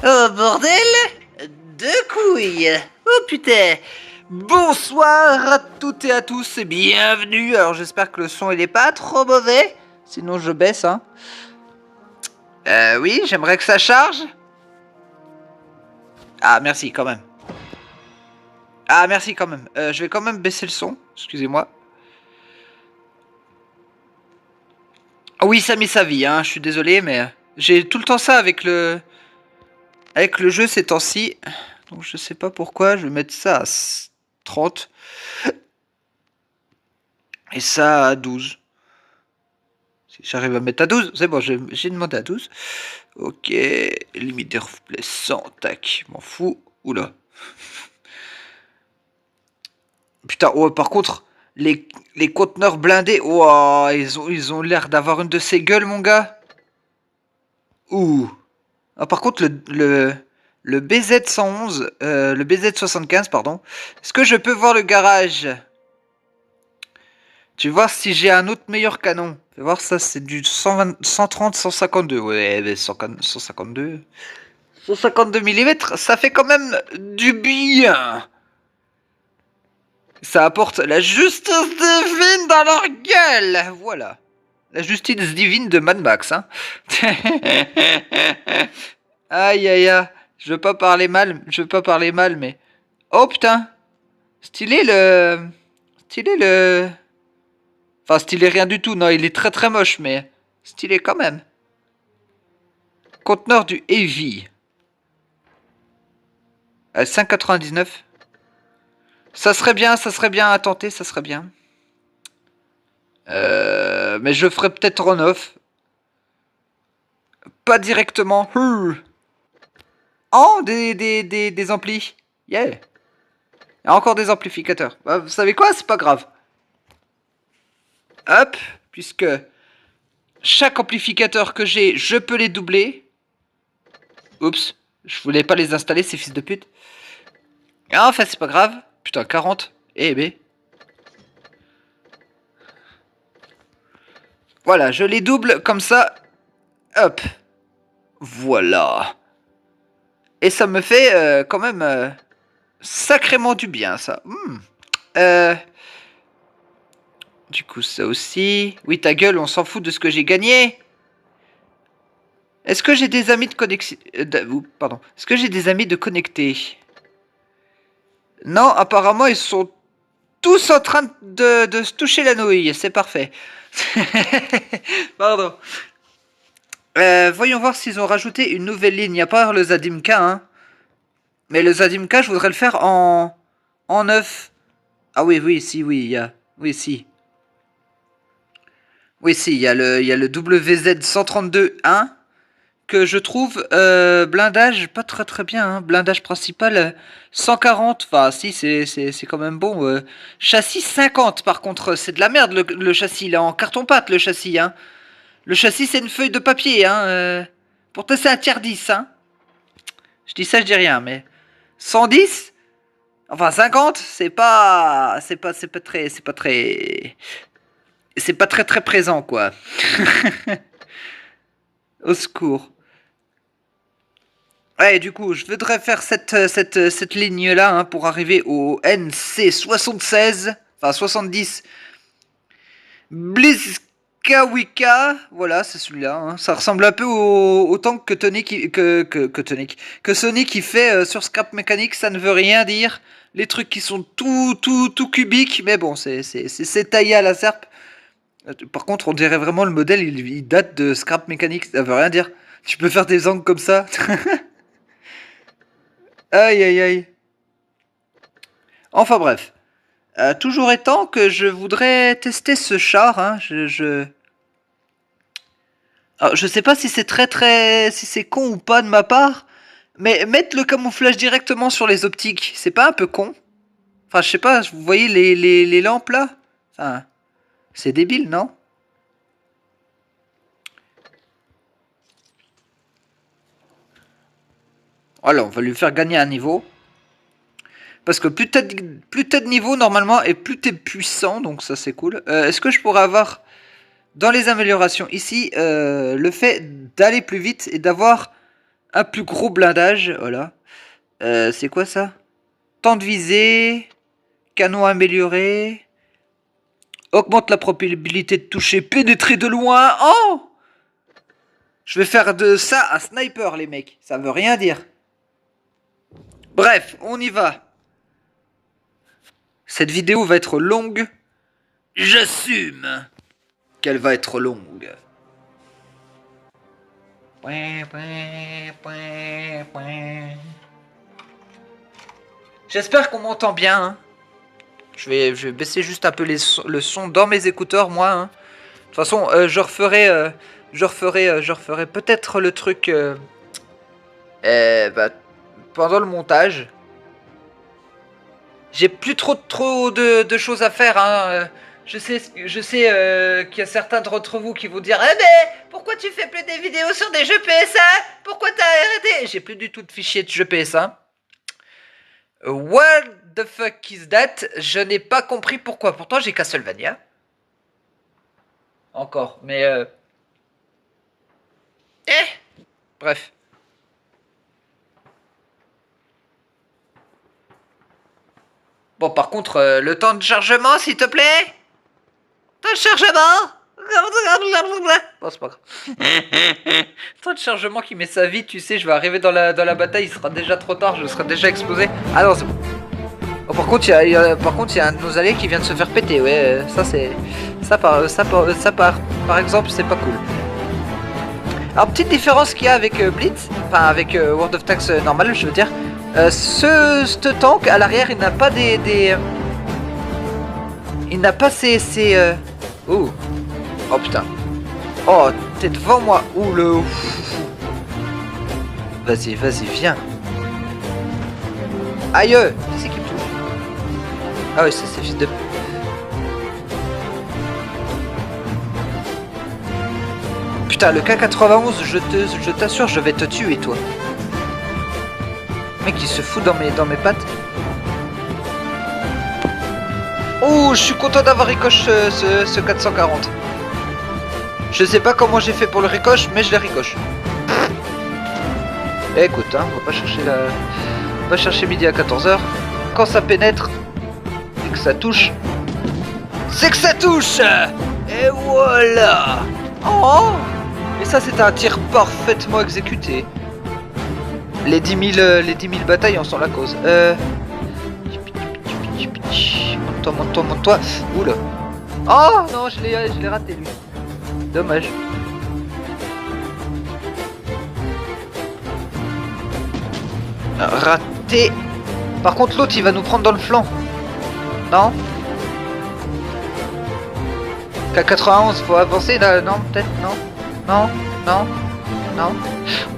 Oh bordel! Deux couilles! Oh putain! Bonsoir à toutes et à tous et bienvenue! Alors j'espère que le son il est pas trop mauvais, sinon je baisse hein. Oui, j'aimerais que ça charge. Ah merci quand même. Ah merci quand même. Je vais quand même baisser le son, excusez-moi. Oui, ça met sa vie, hein, je suis désolé, mais j'ai tout le temps ça avec le jeu ces temps-ci. Donc je sais pas pourquoi, je vais mettre ça à 30. Et ça à 12. Si j'arrive à mettre à 12, c'est bon, j'ai demandé à 12. Ok, limite des replays 100, tac, m'en fous. Oula. Putain, oh, par contre, les conteneurs blindés, oh, ils ont l'air d'avoir une de ces gueules, mon gars. Ouh. Ah, par contre, le BZ111, le BZ75, pardon. Est-ce que je peux voir le garage? Tu vas voir si j'ai un autre meilleur canon. Fais voir ça, c'est du 120, 130, 152. Ouais, mais 152. 152 mm, ça fait quand même du bien. Ça apporte la justice divine dans leur gueule. Voilà. La justice divine de Mad Max, hein. Aïe aïe aïe. Je veux pas parler mal, mais... Oh putain. Stylé le... Stylé le... Enfin, stylé rien du tout. Non, il est très très moche, mais... Stylé quand même. Conteneur du Heavy. 5,99. Ça serait bien à tenter, ça serait bien. Mais je ferai peut-être en off. Pas directement. Oh, des amplis. Yeah. Il y a encore des amplificateurs. Bah, vous savez quoi? C'est pas grave. Hop. Puisque chaque amplificateur que j'ai, je peux les doubler. Oups. Je voulais pas les installer, ces fils de pute. Ah, enfin, c'est pas grave. Putain, 40. Eh ben. Voilà, je les double comme ça. Hop. Voilà. Et ça me fait quand même sacrément du bien, ça. Du coup, ça aussi. Oui, ta gueule, on s'en fout de ce que j'ai gagné. Est-ce que j'ai des amis de connexion... pardon. Est-ce que j'ai des amis de connecter? Non, apparemment, ils sont tous en train de se toucher la nouille. C'est parfait. Pardon. Voyons voir s'ils ont rajouté une nouvelle ligne. Il n'y a pas le Zadimka, hein. Mais le Zadimka, je voudrais le faire en neuf. Ah oui, oui, si, oui, il y a... Oui, si. Oui, si, il y a le WZ-132-1 que je trouve blindage pas très très bien. Hein. Blindage principal 140. Enfin, si, c'est quand même bon. Châssis 50, par contre. C'est de la merde, le châssis, là. En carton-pâte, le châssis, hein. Le châssis, c'est une feuille de papier, hein. Pourtant, c'est un tiers 10, hein. Je dis ça, je dis rien, mais... 110? Enfin, 50, c'est pas très présent, quoi. Au secours. Ouais, du coup, je voudrais faire cette ligne-là hein, pour arriver au NC76, enfin 70 Bliskawika. Voilà, c'est celui-là. Hein. Ça ressemble un peu au tank que Sony qui fait sur Scrap Mechanic. Ça ne veut rien dire. Les trucs qui sont tout cubiques, mais bon, c'est taillé à la serpe. Par contre, on dirait vraiment le modèle, il date de Scrap Mechanic. Ça veut rien dire. Tu peux faire des angles comme ça. Aïe aïe aïe. Enfin bref. Toujours étant que je voudrais tester ce char. Hein. Alors, je sais pas si c'est si c'est con ou pas de ma part. Mais mettre le camouflage directement sur les optiques, c'est pas un peu con? Enfin, je sais pas, vous voyez les lampes là? Enfin, c'est débile, non? Voilà, on va lui faire gagner un niveau. Parce que plus t'as de niveau normalement et plus t'es puissant, donc ça c'est cool. Est-ce que je pourrais avoir dans les améliorations ici le fait d'aller plus vite et d'avoir un plus gros blindage, voilà. C'est quoi ça? Temps de visée, canon amélioré, augmente la probabilité de toucher, pénétrer de loin. Oh! Je vais faire de ça un sniper les mecs, ça veut rien dire. Bref, on y va. Cette vidéo va être longue. J'assume qu'elle va être longue. J'espère qu'on m'entend bien. Hein. Je vais baisser juste un peu le son dans mes écouteurs, moi. Hein. De toute façon, je referai peut-être le truc bah, pendant le montage. J'ai plus trop de choses à faire. Hein. Je sais qu'il y a certains d'entre vous qui vont dire « Eh ben, pourquoi tu fais plus des vidéos sur des jeux PS1 ? Pourquoi t'as arrêté ?» J'ai plus du tout de fichiers de jeux PS1. What the fuck is that? Je n'ai pas compris pourquoi. Pourtant, j'ai Castlevania. Encore, mais bref. Bon, par contre, le temps de chargement, s'il te plaît. Temps de chargement. Bon, c'est pas grave. Temps de chargement qui met sa vie, tu sais, je vais arriver dans la bataille, il sera déjà trop tard, je serai déjà explosé. Ah non, c'est bon. Oh, par contre, il y a un de nos alliés qui vient de se faire péter, ouais, ça c'est... Ça par exemple, c'est pas cool. Alors, petite différence qu'il y a avec Blitz, enfin avec World of Tanks normal, je veux dire. Ce tank, à l'arrière, il n'a pas il n'a pas ces... Oh. Oh putain. Oh, t'es devant moi. Ouh le... Vas-y, viens. Aïe. Qui c'est qui me touche? Ah oui, c'est fils de... Putain, le K91, je t'assure, je vais te tuer, toi. Le mec, il se fout dans mes pattes. Oh, je suis content d'avoir ricoche ce 440. Je sais pas comment j'ai fait pour le ricoche, mais je l'ai ricoche. Écoute, hein, on va pas chercher midi à 14h. Quand ça pénètre et que ça touche, c'est que ça touche. Et voilà. Oh. Et ça, c'est un tir parfaitement exécuté. Les 10 000 batailles en sont la cause. Monte-toi. Oula. Oh non, je l'ai raté lui. Dommage. Raté. Par contre, l'autre, il va nous prendre dans le flanc. Non? K91, faut avancer là. Non, peut-être. Non.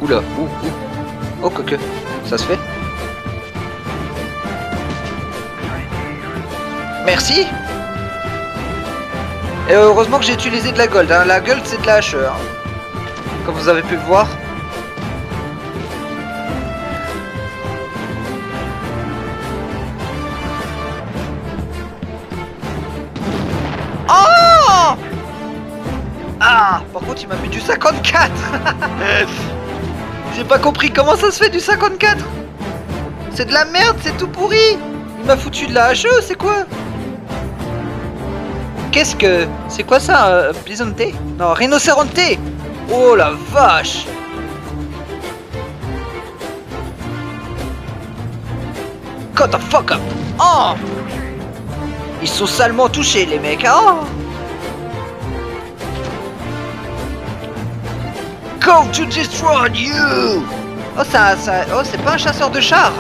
Oula. Oh, que. Ça se fait. Merci. Et heureusement que j'ai utilisé de la gold. Hein. La gold, c'est de la hache. Hein. Comme vous avez pu le voir. Oh! Ah! Par contre, il m'a mis du 54. J'ai pas compris comment ça se fait du 54. C'est de la merde, c'est tout pourri. Il m'a foutu de la HE, c'est quoi? Qu'est-ce que... C'est quoi ça, Bisonte? Non, rhinocéronte. Oh la vache. Cut the fuck up. Oh. Ils sont salement touchés, les mecs. Oh. Go to destroy you. Oh, oh, c'est pas un chasseur de chars.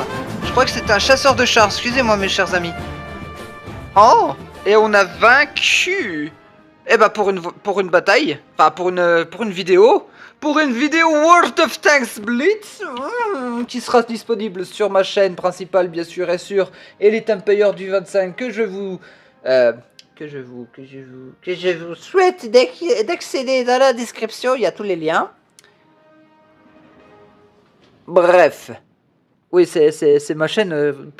Je crois que c'est un chasseur de chars. Excusez-moi, mes chers amis. Oh. Et on a vaincu. Eh ben pour une bataille, enfin pour une vidéo, World of Tanks Blitz, qui sera disponible sur ma chaîne principale bien sûr et sur Elite Empire du 25 que je vous souhaite d'accéder dans la description, il y a tous les liens. Bref, Oui, c'est ma chaîne,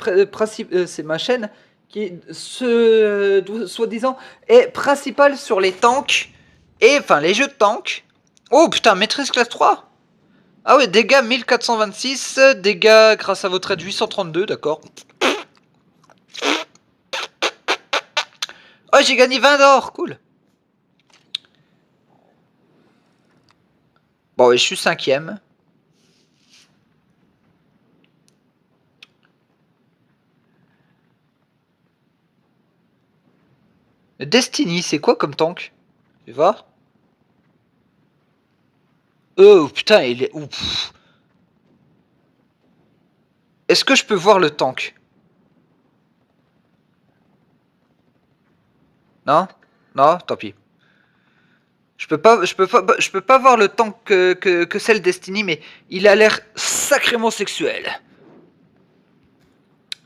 c'est ma chaîne qui, soi-disant, est principale sur les tanks, et enfin les jeux de tanks. Oh putain, maîtrise classe 3. Ah ouais, dégâts 1426, dégâts grâce à votre aide 832, d'accord. Oh, j'ai gagné 20 d'or, cool. Bon, ouais, je suis 5ème. Destiny, c'est quoi comme tank? Tu vas voir? Oh putain, il est... Ouf. Est-ce que je peux voir le tank? Non? Non, tant pis. Je peux pas voir le tank que celle Destiny, mais il a l'air sacrément sexuel.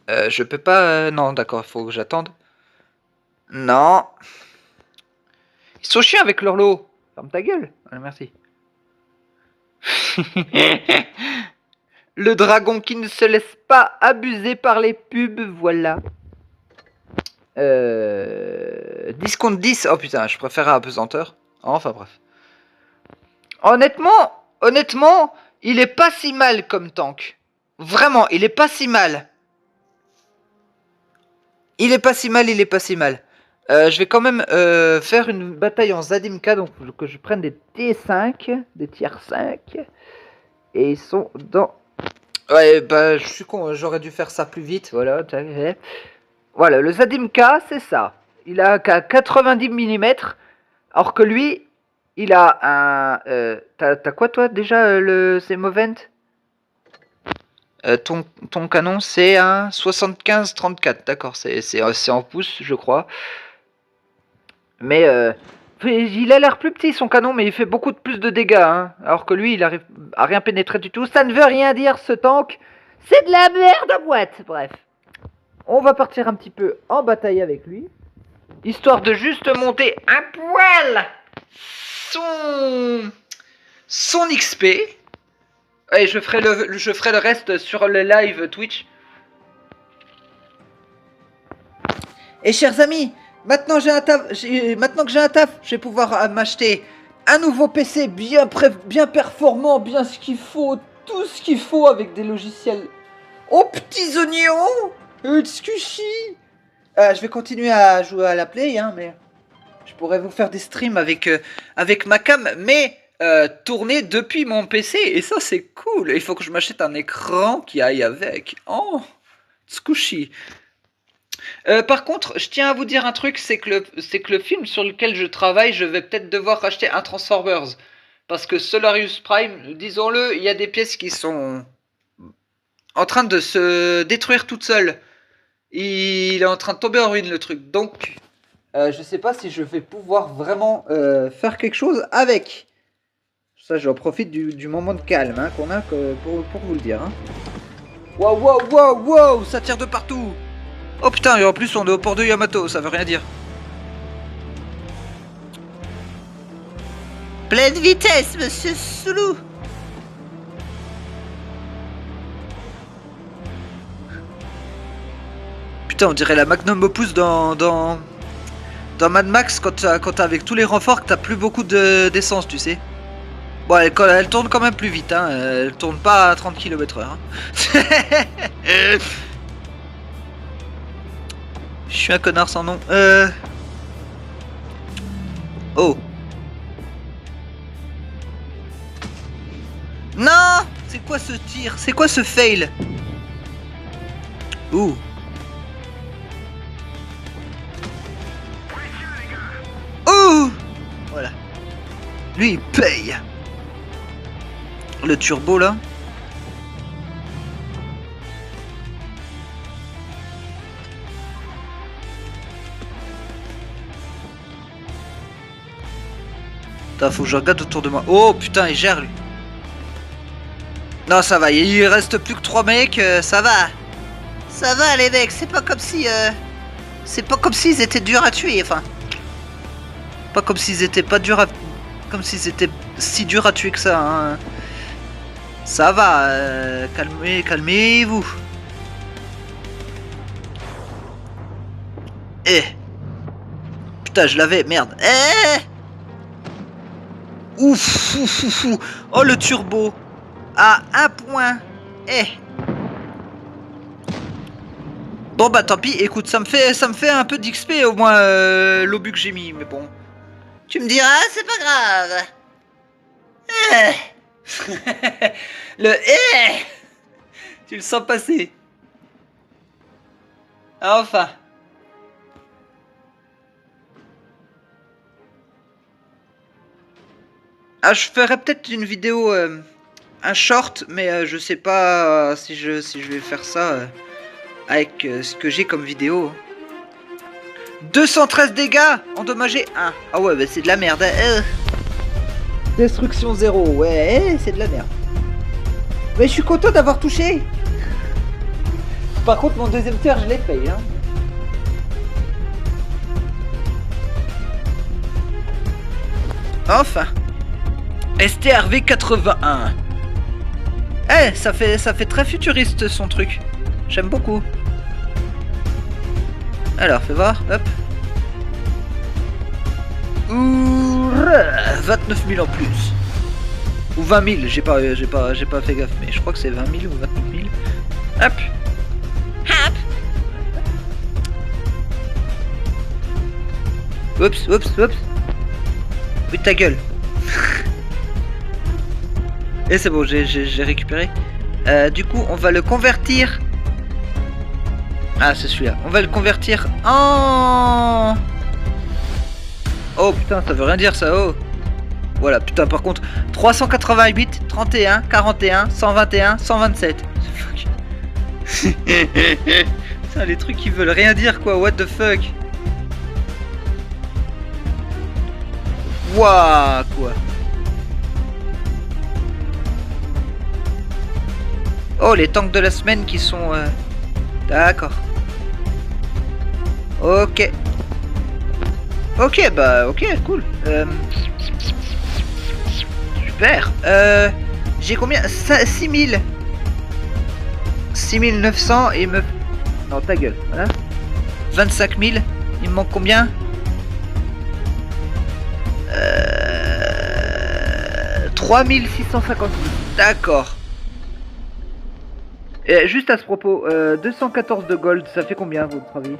Je peux pas... non, d'accord, faut que j'attende. Non. Ils sont chiants avec leur lot. Ferme ta gueule. Allez, merci. Le dragon qui ne se laisse pas abuser par les pubs, voilà. 10 contre 10. Oh putain, je préfère à apesanteur. Enfin bref. Honnêtement, il est pas si mal comme tank. Vraiment, il est pas si mal. Il est pas si mal. Je vais quand même faire une bataille en Zadimka, donc que je prenne des T5, des tiers 5. Et ils sont dans... Ouais, bah je suis con, j'aurais dû faire ça plus vite, voilà. Voilà, le Zadimka, c'est ça. Il a qu'à 90 mm, alors que lui, il a un... T'as quoi toi déjà, c'est Movent? Ton canon, c'est un 75-34, d'accord, c'est en pouces, je crois. Mais il a l'air plus petit son canon, mais il fait beaucoup plus de dégâts, hein, alors que lui, il arrive à rien pénétrer du tout. Ça ne veut rien dire, ce tank. C'est de la merde à boîte. Bref, on va partir un petit peu en bataille avec lui, histoire de juste monter un poil son XP. Et je ferai le reste sur le live Twitch. Et chers amis, maintenant que j'ai un taf, je vais pouvoir m'acheter un nouveau PC bien performant, bien ce qu'il faut, tout ce qu'il faut avec des logiciels aux petits oignons, Squishy. Je vais continuer à jouer à la play, hein, mais je pourrais vous faire des streams avec ma cam, mais tourner depuis mon PC, et ça c'est cool. Il faut que je m'achète un écran qui aille avec. Oh, Squishy. Par contre, je tiens à vous dire un truc, c'est que le film sur lequel je travaille, je vais peut-être devoir racheter un Transformers. Parce que Solarius Prime, disons-le, il y a des pièces qui sont en train de se détruire toutes seules. Il est en train de tomber en ruine le truc. Donc, je sais pas si je vais pouvoir vraiment faire quelque chose avec. Ça, j'en profite du moment de calme hein, qu'on a pour vous le dire. Hein. Wow, ça tire de partout. Oh putain, et en plus on est au port de Yamato, ça veut rien dire. Pleine vitesse, monsieur Soulou. Putain, on dirait la Magnum Opus dans Mad Max quand t'as avec tous les renforts que t'as plus beaucoup d'essence, tu sais. Bon, elle tourne quand même plus vite, hein. Elle tourne pas à 30 km/h. Hein. Je suis un connard sans nom. Oh. Non. C'est quoi ce tir? C'est quoi ce fail? Ouh. Ouh. Voilà. Lui, il paye. Le turbo, là. Putain, faut que je regarde autour de moi. Oh putain, il gère lui. Non, ça va, il reste plus que 3 mecs, ça va. Ça va les mecs, c'est pas comme si... c'est pas comme s'ils étaient durs à tuer, enfin. Pas comme s'ils étaient pas durs à... Comme s'ils étaient si durs à tuer que ça, hein. Ça va, calmez-vous. Eh. Putain, je l'avais, merde. Eh. Ouf, ouf, ouf, ouf. Oh, le turbo. À 1 point. Eh. Bon bah tant pis, écoute, ça me fait un peu d'XP au moins l'obus que j'ai mis, mais bon. Tu me diras, c'est pas grave. Le tu le sens passer. Enfin. Ah, je ferai peut-être une vidéo, un short, mais je sais pas si je vais faire ça avec ce que j'ai comme vidéo. 213 dégâts endommagés 1. Ah ouais, bah c'est de la merde. Destruction 0, ouais, c'est de la merde. Mais je suis content d'avoir touché. Par contre, mon deuxième tiers, je l'ai fait, hein. Enfin. STRV 81. Eh, ça fait très futuriste son truc. J'aime beaucoup. Alors, fais voir, hop. Ouh, 29 000 en plus. Ou 20 000, j'ai pas fait gaffe, mais je crois que c'est 20 000 ou 29 000. Hop. Hop. Oups, oups, oups. Oui, ta gueule. Et c'est bon, j'ai récupéré. Du coup, on va le convertir. Ah, c'est celui-là. On va le convertir en... Oh putain, ça veut rien dire ça, oh. Voilà, putain, par contre, 388, 31, 41, 121, 127. Fuck. Putain, les trucs qui veulent rien dire, quoi, what the fuck. Wouah, quoi. Oh, les tanks de la semaine qui sont... D'accord. Ok. Ok, bah, ok, cool. Super. J'ai combien? 6000. 6900 et me... Non, ta gueule, voilà. 25 000. Il me manque combien? 3650. D'accord. Et juste à ce propos, 214 de gold, ça fait combien à votre avis?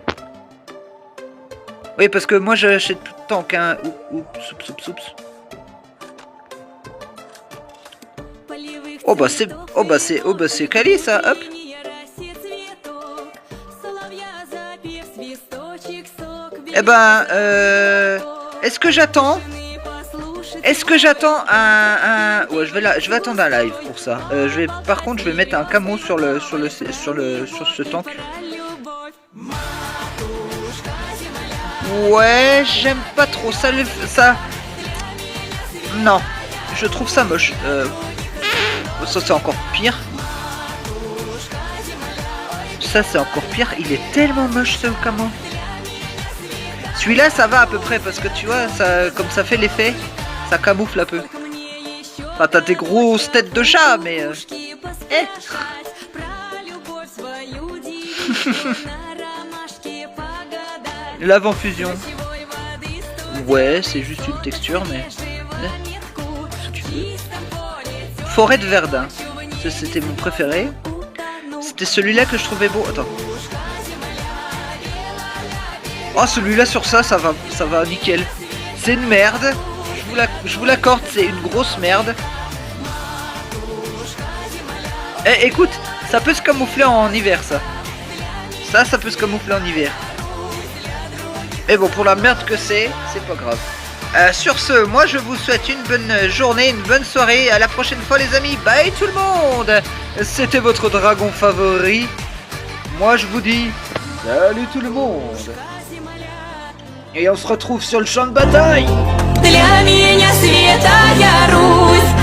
Oui, parce que moi j'achète tout le tank, hein. Oups, oups, oups. Oh bah c'est quali ça, hop. Eh ben, est-ce que j'attends? Est-ce que j'attends un... Ouais, je vais attendre un live pour ça. Par contre, je vais mettre un camo sur ce tank. Ouais, j'aime pas trop ça. Non, je trouve ça moche. Ça c'est encore pire. Ça c'est encore pire. Il est tellement moche ce camo. Celui-là ça va à peu près parce que tu vois, ça, comme ça fait l'effet. Ça camoufle un peu. Enfin, t'as des grosses têtes de chat, mais... L'avant-fusion. Ouais, c'est juste une texture, mais... Si tu veux. Forêt de Verdun. C'était mon préféré. C'était celui-là que je trouvais beau. Attends. Oh, celui-là sur ça va nickel. C'est une merde. Je vous l'accorde, c'est une grosse merde. Eh, écoute, ça peut se camoufler en hiver, ça. Ça peut se camoufler en hiver. Mais bon, pour la merde que c'est pas grave. Sur ce, moi je vous souhaite une bonne journée, une bonne soirée. À la prochaine fois, les amis. Bye tout le monde. C'était votre dragon favori. Moi je vous dis salut tout le monde. Et on se retrouve sur le champ de bataille. Для меня святая Русь,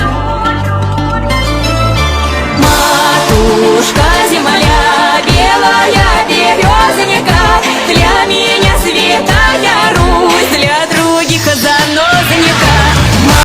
матушка земля, белая березонька, для меня святая